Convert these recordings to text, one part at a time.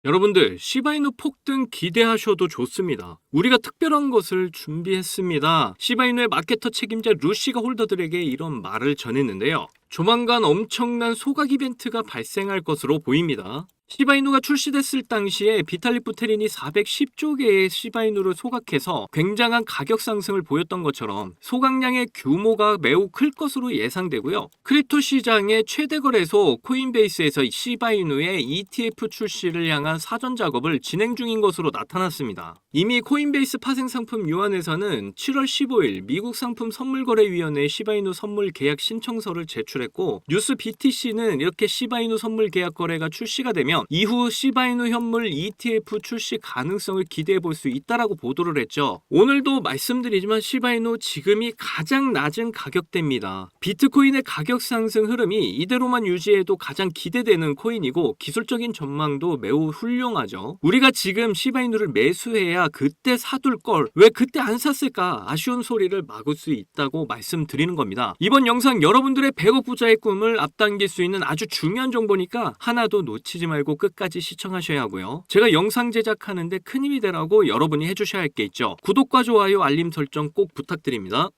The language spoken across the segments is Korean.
여러분들, 시바이누 폭등 기대하셔도 좋습니다. 우리가 특별한 것을 준비했습니다. 시바이누의 마케터 책임자 루시가 홀더들에게 이런 말을 전했는데요. 조만간 엄청난 소각 이벤트가 발생할 것으로 보입니다. 시바이누가 출시됐을 당시에 비탈릭 부테린이 410조 개의 시바이누를 소각해서 굉장한 가격 상승을 보였던 것처럼 소각량의 규모가 매우 클 것으로 예상되고요. 크립토 시장의 최대 거래소 코인베이스에서 시바이누의 ETF 출시를 향한 사전 작업을 진행 중인 것으로 나타났습니다. 이미 코인베이스 파생 상품 유안에서는 7월 15일 미국 상품 선물거래위원회에 시바이누 선물 계약 신청서를 제출했고, 뉴스 BTC는 이렇게 시바이누 선물 계약 거래가 출시가 되면 이후 시바이누 현물 ETF 출시 가능성을 기대해 볼 수 있다라고 보도를 했죠. 오늘도 말씀드리지만 시바이누 지금이 가장 낮은 가격대입니다. 비트코인의 가격 상승 흐름이 이대로만 유지해도 가장 기대되는 코인이고 기술적인 전망도 매우 훌륭하죠. 우리가 지금 시바이누를 매수해야 그때 사둘 걸 왜 그때 안 샀을까 아쉬운 소리를 막을 수 있다고 말씀드리는 겁니다. 이번 영상 여러분들의 100억 부자의 꿈을 앞당길 수 있는 아주 중요한 정보니까 하나도 놓치지 말고 끝까지 시청하셔야 하고요. 제가 영상 제작하는데 큰 힘이 되라고 여러분이 해주셔야 할 게 있죠. 구독과 좋아요, 알림 설정 꼭 부탁드립니다.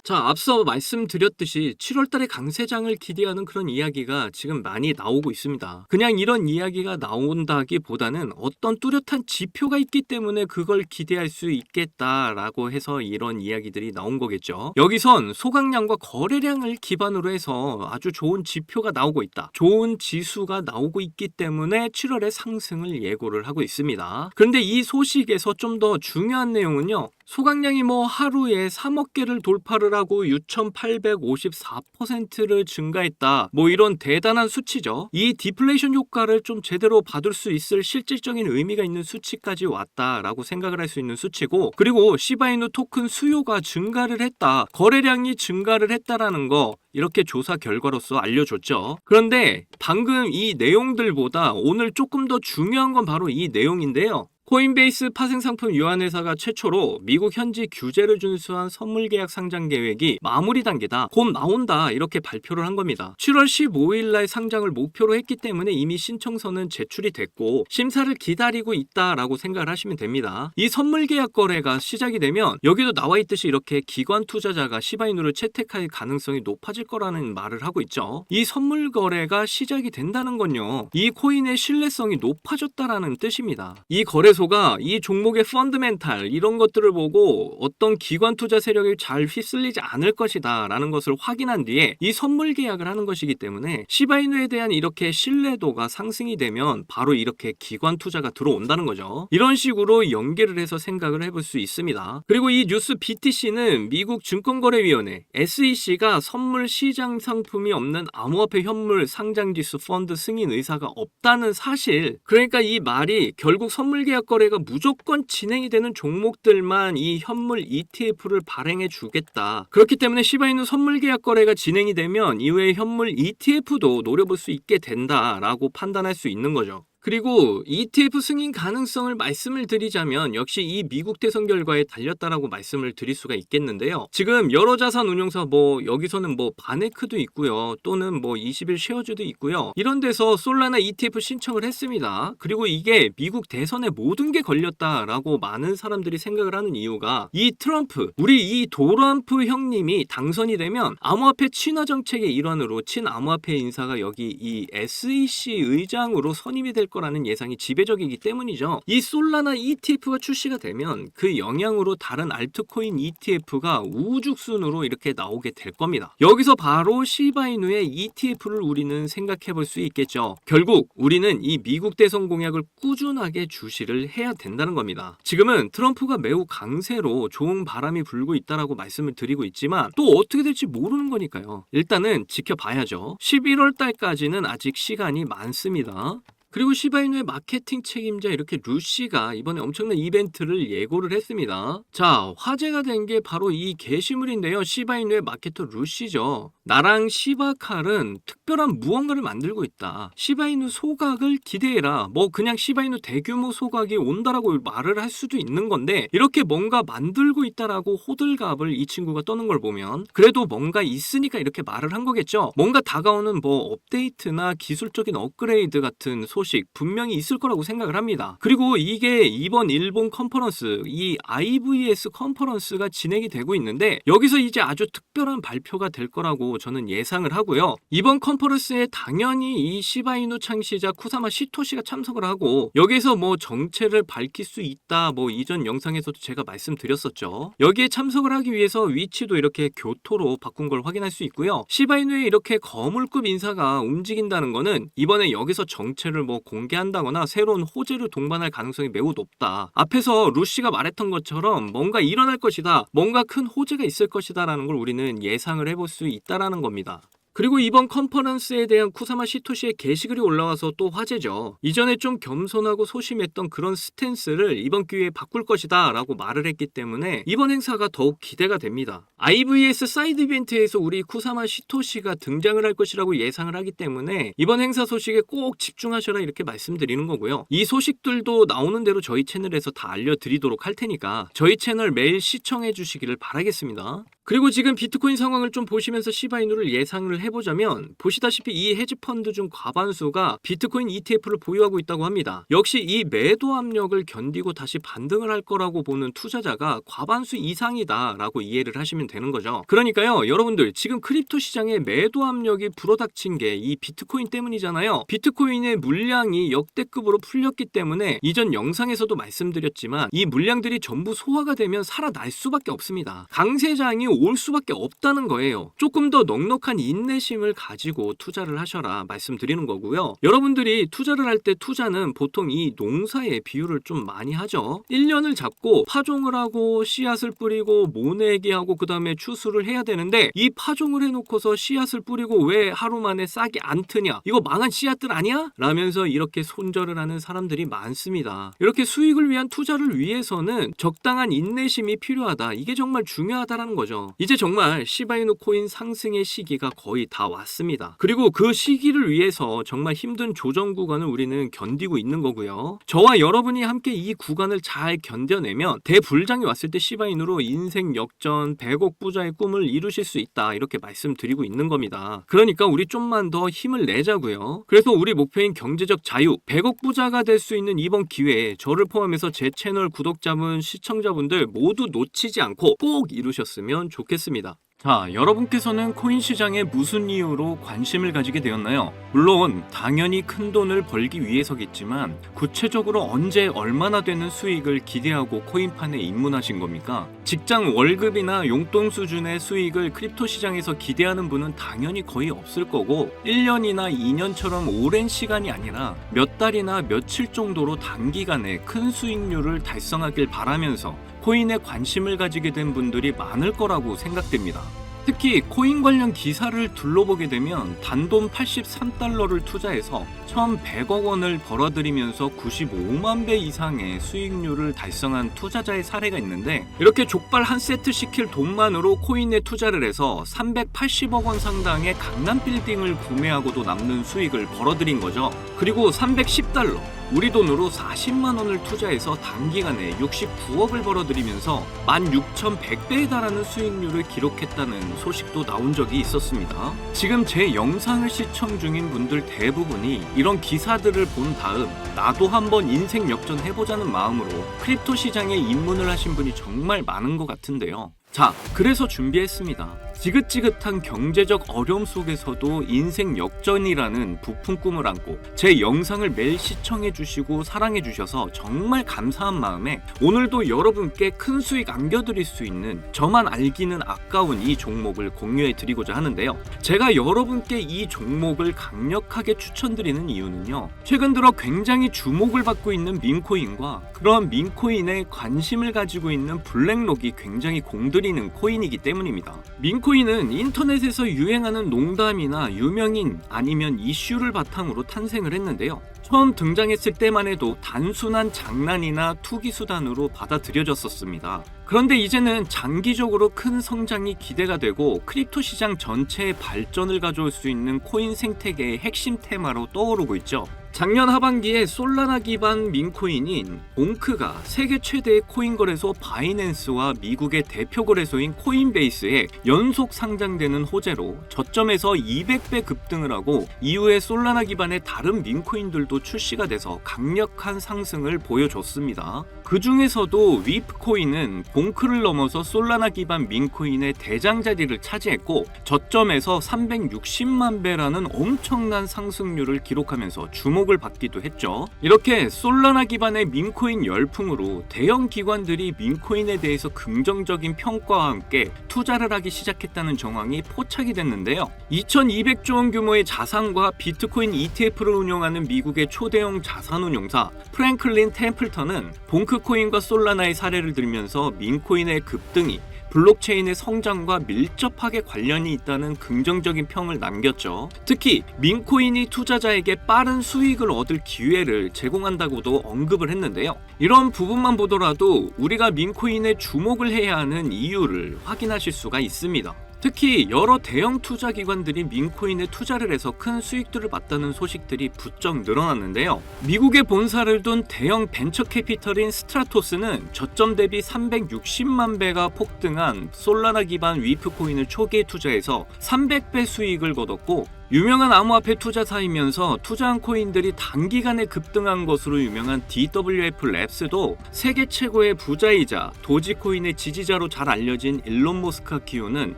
자, 앞서 말씀드렸듯이 7월달에 강세장을 기대하는 그런 이야기가 지금 많이 나오고 있습니다. 그냥 이런 이야기가 나온다기보다는 어떤 뚜렷한 지표가 있기 때문에 그걸 기대할 수 있겠다라고 해서 이런 이야기들이 나온 거겠죠. 여기선 소각량과 거래량을 기반으로 해서 아주 좋은 지표가 나오고 있다. 좋은 지수가 나오고 있기 때문에 7월에 상승을 예고를 하고 있습니다. 그런데 이 소식에서 좀 더 중요한 내용은요. 소각량이 하루에 3억 개를 돌파를 하고 6,854%를 증가했다. 이런 대단한 수치죠. 이 디플레이션 효과를 좀 제대로 받을 수 있을 실질적인 의미가 있는 수치까지 왔다라고 생각을 할 수 있는 수치고, 그리고 시바이누 토큰 수요가 증가를 했다. 거래량이 증가를 했다라는 거 이렇게 조사 결과로서 알려줬죠. 그런데 방금 이 내용들보다 오늘 조금 더 중요한 건 바로 이 내용인데요. 코인베이스 파생상품 유한회사가 최초로 미국 현지 규제를 준수한 선물계약 상장 계획이 마무리 단계다. 곧 나온다. 이렇게 발표를 한 겁니다. 7월 15일 날 상장을 목표로 했기 때문에 이미 신청서는 제출이 됐고 심사를 기다리고 있다라고 생각을 하시면 됩니다. 이 선물계약 거래가 시작이 되면 여기도 나와 있듯이 이렇게 기관 투자자가 시바이누를 채택할 가능성이 높아질 거라는 말을 하고 있죠. 이 선물 거래가 시작이 된다는 건요. 이 코인의 신뢰성이 높아졌다라는 뜻입니다. 이 거래소가 이 종목의 펀드멘탈 이런 것들을 보고 어떤 기관 투자 세력이 잘 휩쓸리지 않을 것이다 라는 것을 확인한 뒤에 이 선물 계약을 하는 것이기 때문에 시바이누에 대한 이렇게 신뢰도가 상승이 되면 바로 이렇게 기관 투자가 들어온다는 거죠. 이런 식으로 연계를 해서 생각을 해볼 수 있습니다. 그리고 이 뉴스 BTC는 미국 증권거래위원회 SEC가 선물 시장 상품이 없는 암호화폐 현물 상장지수 펀드 승인 의사가 없다는 사실, 그러니까 이 말이 결국 선물 계약 거래가 무조건 진행이 되는 종목들만 이 현물 ETF를 발행해 주겠다. 그렇기 때문에 시바이누 선물 계약 거래가 진행이 되면 이외의 현물 ETF도 노려볼 수 있게 된다라고 판단할 수 있는 거죠. 그리고 ETF 승인 가능성을 말씀을 드리자면 역시 이 미국 대선 결과에 달렸다라고 말씀을 드릴 수가 있겠는데요. 지금 여러 자산 운용사 여기서는 바네크도 있고요. 또는 21 쉐어즈도 있고요. 이런 데서 솔라나 ETF 신청을 했습니다. 그리고 이게 미국 대선에 모든 게 걸렸다라고 많은 사람들이 생각을 하는 이유가 이 트럼프, 우리 이 도럼프 형님이 당선이 되면 암호화폐 친화 정책의 일환으로 친암호화폐 인사가 여기 이 SEC 의장으로 선임이 될 거라는 예상이 지배적이기 때문이죠. 이 솔라나 ETF가 출시가 되면 그 영향으로 다른 알트코인 ETF가 우후죽순으로 이렇게 나오게 될 겁니다. 여기서 바로 시바이누의 ETF를 우리는 생각해 볼 수 있겠죠. 결국 우리는 이 미국 대선 공약을 꾸준하게 주시를 해야 된다는 겁니다. 지금은 트럼프가 매우 강세로 좋은 바람이 불고 있다라고 말씀을 드리고 있지만 또 어떻게 될지 모르는 거니까요. 일단은 지켜봐야죠. 11월 달까지는 아직 시간이 많습니다. 그리고 시바이누의 마케팅 책임자 이렇게 루시가 이번에 엄청난 이벤트를 예고를 했습니다. 자, 화제가 된 게 바로 이 게시물인데요. 시바이누의 마케터 루시죠. 나랑 시바칼은 특별한 무언가를 만들고 있다. 시바이누 소각을 기대해라. 뭐 그냥 시바이누 대규모 소각이 온다라고 말을 할 수도 있는 건데 이렇게 뭔가 만들고 있다라고 호들갑을 이 친구가 떠는 걸 보면 그래도 뭔가 있으니까 이렇게 말을 한 거겠죠. 뭔가 다가오는 뭐 업데이트나 기술적인 업그레이드 같은 소식 분명히 있을 거라고 생각을 합니다. 그리고 이게 이번 일본 컨퍼런스 이 IVS 컨퍼런스가 진행이 되고 있는데 여기서 이제 아주 특별한 발표가 될 거라고 저는 예상을 하고요. 이번 컨퍼런스에 당연히 이 시바이누 창시자 쿠사마 시토시가 참석을 하고 여기서 뭐 정체를 밝힐 수 있다 뭐 이전 영상에서도 제가 말씀드렸었죠. 여기에 참석을 하기 위해서 위치도 이렇게 교토로 바꾼 걸 확인할 수 있고요. 시바이누의 이렇게 거물급 인사가 움직인다는 거는 이번에 여기서 정체를 뭐 공개한다거나 새로운 호재를 동반할 가능성이 매우 높다. 앞에서 루시가 말했던 것처럼 뭔가 일어날 것이다. 뭔가 큰 호재가 있을 것이다 라는 걸 우리는 예상을 해볼 수 있다라는 겁니다. 그리고 이번 컨퍼런스에 대한 쿠사마 시토시의 게시글이 올라와서 또 화제죠. 이전에 좀 겸손하고 소심했던 그런 스탠스를 이번 기회에 바꿀 것이다 라고 말을 했기 때문에 이번 행사가 더욱 기대가 됩니다. IVS 사이드 이벤트에서 우리 쿠사마 시토시가 등장을 할 것이라고 예상을 하기 때문에 이번 행사 소식에 꼭 집중하셔라 이렇게 말씀드리는 거고요. 이 소식들도 나오는 대로 저희 채널에서 다 알려드리도록 할 테니까 저희 채널 매일 시청해 주시기를 바라겠습니다. 그리고 지금 비트코인 상황을 좀 보시면서 시바이누를 예상을 해보자면 보시다시피 이 헤지펀드 중 과반수가 비트코인 ETF를 보유하고 있다고 합니다. 역시 이 매도 압력을 견디고 다시 반등을 할 거라고 보는 투자자가 과반수 이상이다 라고 이해를 하시면 되는 거죠. 그러니까요 여러분들 지금 크립토 시장에 매도 압력이 불어닥친 게 이 비트코인 때문이잖아요. 비트코인의 물량이 역대급으로 풀렸기 때문에 이전 영상에서도 말씀드렸지만 이 물량들이 전부 소화가 되면 살아날 수밖에 없습니다. 강세장이 올 수밖에 없다는 거예요. 조금 더 넉넉한 인내심을 가지고 투자를 하셔라 말씀드리는 거고요. 여러분들이 투자를 할 때 투자는 보통 이 농사의 비율을 좀 많이 하죠. 1년을 잡고 파종을 하고 씨앗을 뿌리고 모내기 하고 그 다음에 추수를 해야 되는데 이 파종을 해놓고서 씨앗을 뿌리고 왜 하루 만에 싹이 안 트냐 이거 망한 씨앗들 아니야? 라면서 이렇게 손절을 하는 사람들이 많습니다. 이렇게 수익을 위한 투자를 위해서는 적당한 인내심이 필요하다. 이게 정말 중요하다라는 거죠. 이제 정말 시바이누 코인 상승의 시기가 거의 다 왔습니다. 그리고 그 시기를 위해서 정말 힘든 조정 구간을 우리는 견디고 있는 거고요. 저와 여러분이 함께 이 구간을 잘 견뎌내면 대불장이 왔을 때 시바이누로 인생 역전 100억 부자의 꿈을 이루실 수 있다 이렇게 말씀드리고 있는 겁니다. 그러니까 우리 좀만 더 힘을 내자고요. 그래서 우리 목표인 경제적 자유 100억 부자가 될 수 있는 이번 기회에 저를 포함해서 제 채널 구독자분 시청자분들 모두 놓치지 않고 꼭 이루셨으면 좋겠습니다. 자, 여러분께서는 코인 시장에 무슨 이유로 관심을 가지게 되었나요? 물론 당연히 큰 돈을 벌기 위해서겠지만 구체적으로 언제 얼마나 되는 수익을 기대하고 코인판에 입문하신 겁니까? 직장 월급이나 용돈 수준의 수익을 크립토 시장에서 기대하는 분은 당연히 거의 없을 거고 1년이나 2년처럼 오랜 시간이 아니라 몇 달이나 며칠 정도로 단기간에 큰 수익률을 달성하길 바라면서 코인에 관심을 가지게 된 분들이 많을 거라고 생각됩니다. 특히 코인 관련 기사를 둘러보게 되면 단돈 83달러를 투자해서 1,100억 원을 벌어들이면서 95만 배 이상의 수익률을 달성한 투자자의 사례가 있는데 이렇게 족발 한 세트 시킬 돈만으로 코인에 투자를 해서 380억 원 상당의 강남 빌딩을 구매하고도 남는 수익을 벌어들인 거죠. 그리고 310달러 우리 돈으로 40만 원을 투자해서 단기간에 69억을 벌어들이면서 16,100배에 달하는 수익률을 기록했다는 소식도 나온 적이 있었습니다. 지금 제 영상을 시청 중인 분들 대부분이 이런 기사들을 본 다음 나도 한번 인생 역전해보자는 마음으로 크립토 시장에 입문을 하신 분이 정말 많은 것 같은데요. 자, 그래서 준비했습니다. 지긋지긋한 경제적 어려움 속에서도 인생 역전이라는 부푼 꿈을 안고 제 영상을 매일 시청해 주시고 사랑해 주셔서 정말 감사한 마음에 오늘도 여러분께 큰 수익 안겨드릴 수 있는 저만 알기는 아까운 이 종목을 공유해 드리고자 하는데요. 제가 여러분께 이 종목을 강력하게 추천드리는 이유는요. 최근 들어 굉장히 주목을 받고 있는 민코인과 그런 민코인에 관심을 가지고 있는 블랙록이 굉장히 공들이는 코인이기 때문입니다. 민코인은 인터넷에서 유행하는 농담이나 유명인 아니면 이슈를 바탕으로 탄생을 했는데요. 처음 등장했을 때만 해도 단순한 장난이나 투기 수단으로 받아들여졌었습니다. 그런데 이제는 장기적으로 큰 성장이 기대가 되고 크립토 시장 전체의 발전을 가져올 수 있는 코인 생태계의 핵심 테마로 떠오르고 있죠. 작년 하반기에 솔라나 기반 민코인인 봉크가 세계 최대의 코인 거래소 바이낸스와 미국의 대표 거래소인 코인베이스에 연속 상장되는 호재로 저점에서 200배 급등을 하고 이후에 솔라나 기반의 다른 민코인들도 출시가 돼서 강력한 상승을 보여줬습니다. 그 중에서도 위프코인은 봉크를 넘어서 솔라나 기반 민코인의 대장자리를 차지했고 저점에서 360만 배라는 엄청난 상승률을 기록하면서 주목을 받기도 했죠. 이렇게 솔라나 기반의 민코인 열풍으로 대형 기관들이 민코인에 대해서 긍정적인 평가와 함께 투자를 하기 시작했다는 정황이 포착이 됐는데요. 2200조 원 규모의 자산과 비트코인 ETF를 운영하는 미국의 초대형 자산운용사 프랭클린 템플턴은 봉크코인과 솔라나의 사례를 들면서 민코인의 급등이 블록체인의 성장과 밀접하게 관련이 있다는 긍정적인 평을 남겼죠. 특히 민코인이 투자자에게 빠른 수익을 얻을 기회를 제공한다고도 언급을 했는데요. 이런 부분만 보더라도 우리가 민코인에 주목을 해야 하는 이유를 확인하실 수가 있습니다. 특히 여러 대형 투자 기관들이 민코인에 투자를 해서 큰 수익들을 봤다는 소식들이 부쩍 늘어났는데요. 미국에 본사를 둔 대형 벤처 캐피털인 스트라토스는 저점 대비 360만 배가 폭등한 솔라나 기반 위프코인을 초기에 투자해서 300배 수익을 거뒀고 유명한 암호화폐 투자사이면서 투자한 코인들이 단기간에 급등한 것으로 유명한 DWF 랩스도 세계 최고의 부자이자 도지코인의 지지자로 잘 알려진 일론 머스크가 키우는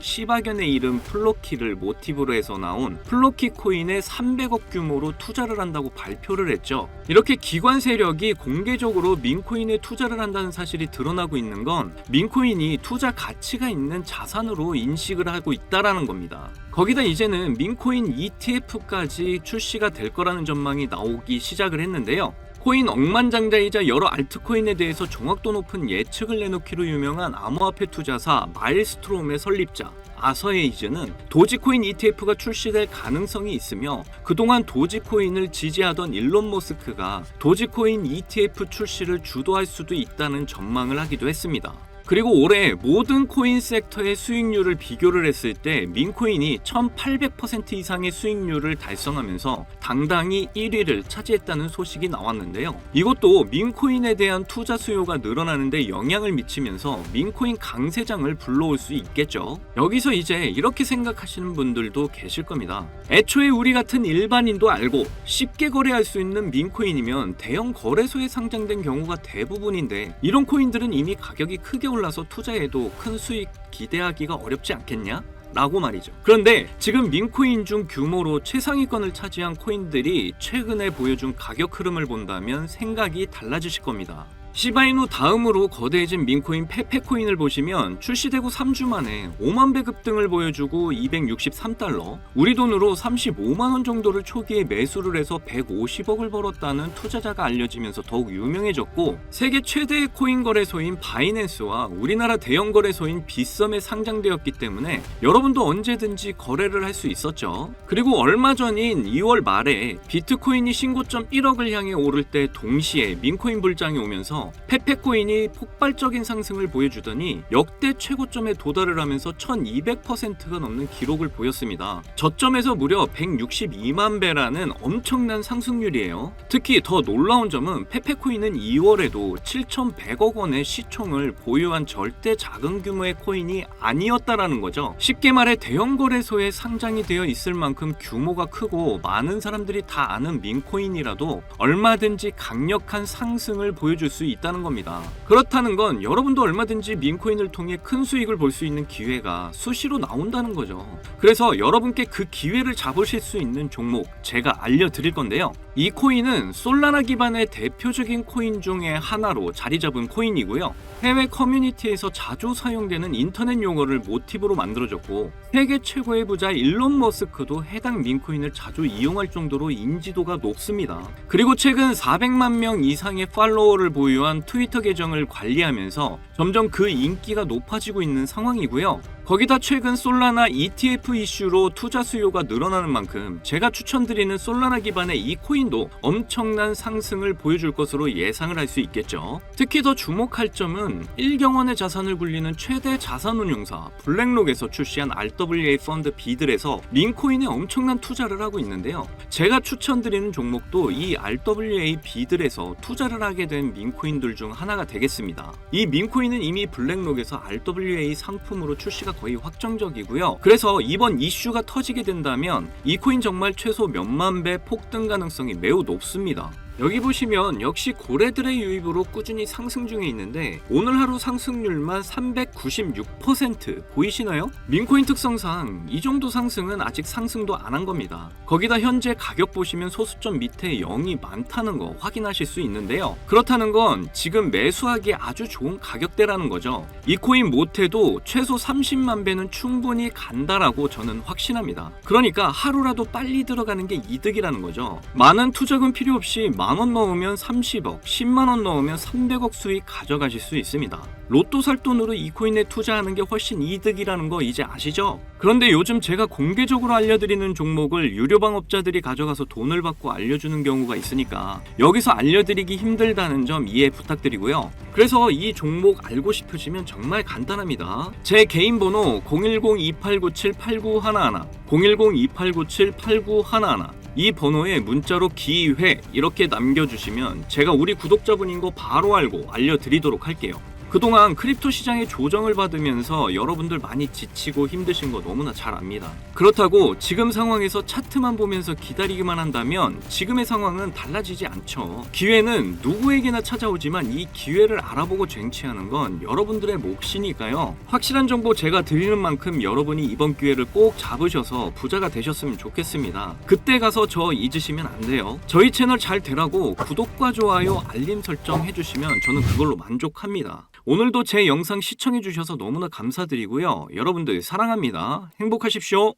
시바견의 이름 플로키를 모티브로 해서 나온 플로키 코인에 300억 규모로 투자를 한다고 발표를 했죠. 이렇게 기관 세력이 공개적으로 민코인에 투자를 한다는 사실이 드러나고 있는 건 민코인이 투자 가치가 있는 자산으로 인식을 하고 있다라는 겁니다. 거기다 이제는 민코인 ETF까지 출시가 될 거라는 전망이 나오기 시작을 했는데요. 코인 억만장자이자 여러 알트코인에 대해서 정확도 높은 예측을 내놓기로 유명한 암호화폐 투자사 마일스트롬의 설립자 아서에이즈는 도지코인 ETF가 출시될 가능성이 있으며 그동안 도지코인을 지지하던 일론 머스크가 도지코인 ETF 출시를 주도할 수도 있다는 전망을 하기도 했습니다. 그리고 올해 모든 코인 섹터의 수익률을 비교를 했을 때 민코인이 1800% 이상의 수익률을 달성하면서 당당히 1위를 차지했다는 소식이 나왔는데요. 이것도 민코인에 대한 투자 수요가 늘어나는데 영향을 미치면서 민코인 강세장을 불러올 수 있겠죠. 여기서 이제 이렇게 생각하시는 분들도 계실 겁니다. 애초에 우리 같은 일반인도 알고 쉽게 거래할 수 있는 민코인이면 대형 거래소에 상장된 경우가 대부분인데 이런 코인들은 이미 가격이 크게 올라서 투자해도 큰 수익 기대하기가 어렵지 않겠냐? 라고 말이죠. 그런데 지금 민코인 중 규모로 최상위권을 차지한 코인들이 최근에 보여준 가격 흐름을 본다면 생각이 달라지실 겁니다. 시바이누 다음으로 거대해진 민코인 페페코인을 보시면 출시되고 3주 만에 5만 배 급등을 보여주고 263달러, 우리 돈으로 35만 원 정도를 초기에 매수를 해서 150억을 벌었다는 투자자가 알려지면서 더욱 유명해졌고 세계 최대의 코인 거래소인 바이낸스와 우리나라 대형 거래소인 빗썸에 상장되었기 때문에 여러분도 언제든지 거래를 할 수 있었죠. 그리고 얼마 전인 2월 말에 비트코인이 신고점 1억을 향해 오를 때 동시에 민코인 불장이 오면서 페페코인이 폭발적인 상승을 보여주더니 역대 최고점에 도달을 하면서 1200%가 넘는 기록을 보였습니다. 저점에서 무려 162만 배라는 엄청난 상승률이에요. 특히 더 놀라운 점은 페페코인은 2월에도 7100억 원의 시총을 보유한 절대 작은 규모의 코인이 아니었다라는 거죠. 쉽게 말해 대형 거래소에 상장이 되어 있을 만큼 규모가 크고 많은 사람들이 다 아는 민코인이라도 얼마든지 강력한 상승을 보여줄 수 있다는 겁니다. 그렇다는 건 여러분도 얼마든지 민코인을 통해 큰 수익을 볼 수 있는 기회가 수시로 나온다는 거죠. 그래서 여러분께 그 기회를 잡으실 수 있는 종목 제가 알려드릴 건데요. 이 코인은 솔라나 기반의 대표적인 코인 중에 하나로 자리 잡은 코인이고요. 해외 커뮤니티에서 자주 사용되는 인터넷 용어를 모티브로 만들어졌고 세계 최고의 부자 일론 머스크도 해당 민코인을 자주 이용할 정도로 인지도가 높습니다. 그리고 최근 400만 명 이상의 팔로워를 보유한 트위터 계정을 관리하면서 점점 그 인기가 높아지고 있는 상황이고요. 거기다 최근 솔라나 ETF 이슈로 투자 수요가 늘어나는 만큼 제가 추천드리는 솔라나 기반의 이 코인도 엄청난 상승을 보여줄 것으로 예상을 할 수 있겠죠. 특히 더 주목할 점은 1경원의 자산을 굴리는 최대 자산운용사 블랙록에서 출시한 RWA 펀드 비들에서 민코인에 엄청난 투자를 하고 있는데요. 제가 추천드리는 종목도 이 RWA 비들에서 투자를 하게 된 민코인들 중 하나가 되겠습니다. 이 민코인은 이미 블랙록에서 RWA 상품으로 출시가 거의 확정적이고요. 그래서 이번 이슈가 터지게 된다면 이 코인 정말 최소 몇만 배 폭등 가능성이 매우 높습니다. 여기 보시면 역시 고래들의 유입으로 꾸준히 상승 중에 있는데 오늘 하루 상승률만 396% 보이시나요? 민코인 특성상 이 정도 상승은 아직 상승도 안 한 겁니다. 거기다 현재 가격 보시면 소수점 밑에 0이 많다는 거 확인하실 수 있는데요. 그렇다는 건 지금 매수하기에 아주 좋은 가격대라는 거죠. 이 코인 못해도 최소 30만 배는 충분히 간다라고 저는 확신합니다. 그러니까 하루라도 빨리 들어가는 게 이득이라는 거죠. 많은 투자금 필요 없이 만원 넣으면 30억, 10만원 넣으면 300억 수익 가져가실 수 있습니다. 로또 살 돈으로 이 코인에 투자하는 게 훨씬 이득이라는 거 이제 아시죠? 그런데 요즘 제가 공개적으로 알려드리는 종목을 유료방업자들이 가져가서 돈을 받고 알려주는 경우가 있으니까 여기서 알려드리기 힘들다는 점 이해 부탁드리고요. 그래서 이 종목 알고 싶으시면 정말 간단합니다. 제 개인 번호 010-2897-8911 010-2897-8911 이 번호에 문자로 기회 이렇게 남겨주시면 제가 우리 구독자분인 거 바로 알고 알려드리도록 할게요. 그동안 크립토 시장의 조정을 받으면서 여러분들 많이 지치고 힘드신 거 너무나 잘 압니다. 그렇다고 지금 상황에서 차트만 보면서 기다리기만 한다면 지금의 상황은 달라지지 않죠. 기회는 누구에게나 찾아오지만 이 기회를 알아보고 쟁취하는 건 여러분들의 몫이니까요. 확실한 정보 제가 드리는 만큼 여러분이 이번 기회를 꼭 잡으셔서 부자가 되셨으면 좋겠습니다. 그때 가서 저 잊으시면 안 돼요. 저희 채널 잘 되라고 구독과 좋아요, 알림 설정 해주시면 저는 그걸로 만족합니다. 오늘도 제 영상 시청해주셔서 너무나 감사드리고요. 여러분들 사랑합니다. 행복하십시오.